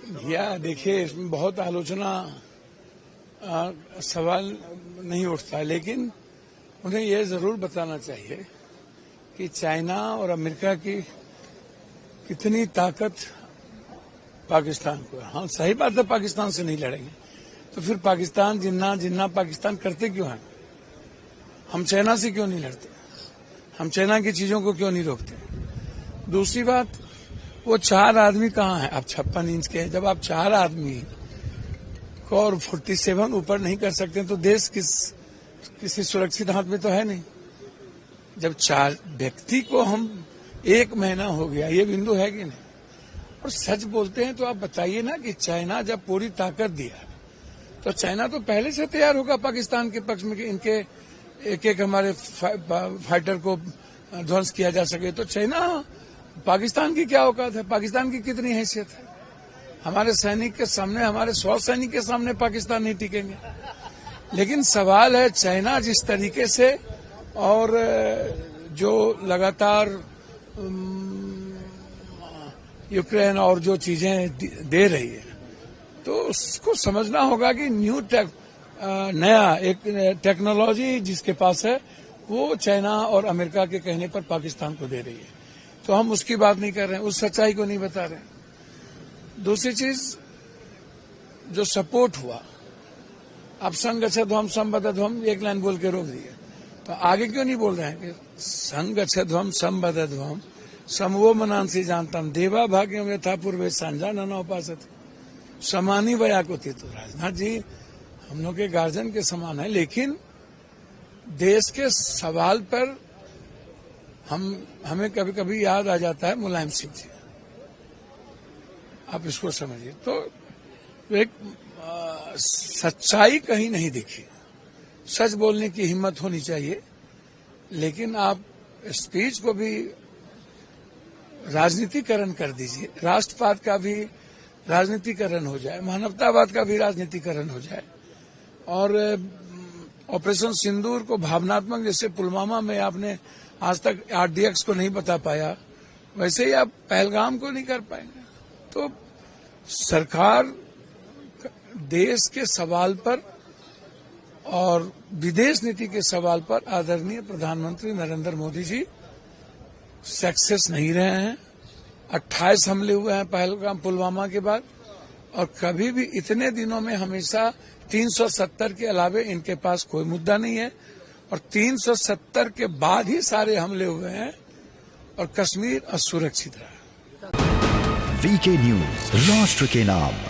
भैया देखिए, इसमें बहुत आलोचना सवाल नहीं उठता, लेकिन उन्हें यह जरूर बताना चाहिए कि चाइना और अमेरिका की कितनी ताकत पाकिस्तान को है। हाँ, सही बात है, पाकिस्तान से नहीं लड़ेंगे तो फिर पाकिस्तान जिन्ना जिन्ना पाकिस्तान करते क्यों हैं? हम चाइना से क्यों नहीं लड़ते? हम चाइना की चीजों को क्यों नहीं रोकते? दूसरी बात, वो 4 आदमी कहाँ हैं? आप 56 इंच के हैं। जब आप 4 आदमी को और 47 ऊपर नहीं कर सकते तो देश किसी सुरक्षित हाथ में तो है नहीं। जब 4 व्यक्ति को हम 1 महीना हो गया, ये बिंदु है कि नहीं? और सच बोलते हैं तो आप बताइए ना कि चाइना जब पूरी ताकत दिया तो चाइना तो पहले से तैयार होगा पाकिस्तान के पक्ष में कि इनके एक हमारे फाइटर को ध्वंस किया जा सके। तो चाइना, पाकिस्तान की क्या औकात है? पाकिस्तान की कितनी हैसियत है? हमारे सैनिक के सामने, हमारे 100 सैनिक के सामने पाकिस्तान नहीं टिकेंगे। लेकिन सवाल है, चाइना जिस तरीके से और जो लगातार यूक्रेन और जो चीजें दे रही है, तो उसको समझना होगा कि नया एक टेक्नोलॉजी जिसके पास है वो चाइना और अमेरिका के कहने पर पाकिस्तान को दे रही है। तो हम उसकी बात नहीं कर रहे हैं, उस सच्चाई को नहीं बता रहे हैं। दूसरी चीज, जो सपोर्ट हुआ, अब संगच्छध्वम संबद्धध्वम एक लाइन बोल के रोक दिए, तो आगे क्यों नहीं बोल रहे हैं कि संगच्छध्वम संबद्धध्वम समवो मनांसी जानतम देवा भाग्यम यथा पूर्वे सांझा नना उपासते समानी वयाकुति। तो राजनाथ जी हम लोग के गार्जियन के समान है, लेकिन देश के सवाल पर हमें कभी कभी याद आ जाता है मुलायम सिंह जी। आप इसको समझिए। तो एक सच्चाई कहीं नहीं दिखी। सच बोलने की हिम्मत होनी चाहिए, लेकिन आप स्पीच को भी राजनीतिकरण कर दीजिए। राष्ट्रवाद का भी राजनीतिकरण हो जाए, मानवतावाद का भी राजनीतिकरण हो जाए। और ऑपरेशन सिंदूर को भावनात्मक, जैसे पुलवामा में आपने आज तक RDX को नहीं बता पाया, वैसे ही आप पहलगाम को नहीं कर पाएंगे। तो सरकार देश के सवाल पर और विदेश नीति के सवाल पर आदरणीय प्रधानमंत्री नरेंद्र मोदी जी सक्सेस नहीं रहे हैं। 28 हमले हुए हैं पहलगाम पुलवामा के बाद, और कभी भी इतने दिनों में हमेशा 370 के अलावे इनके पास कोई मुद्दा नहीं है, और 370 के बाद ही सारे हमले हुए हैं और कश्मीर असुरक्षित रहा। VK न्यूज, राष्ट्र के नाम।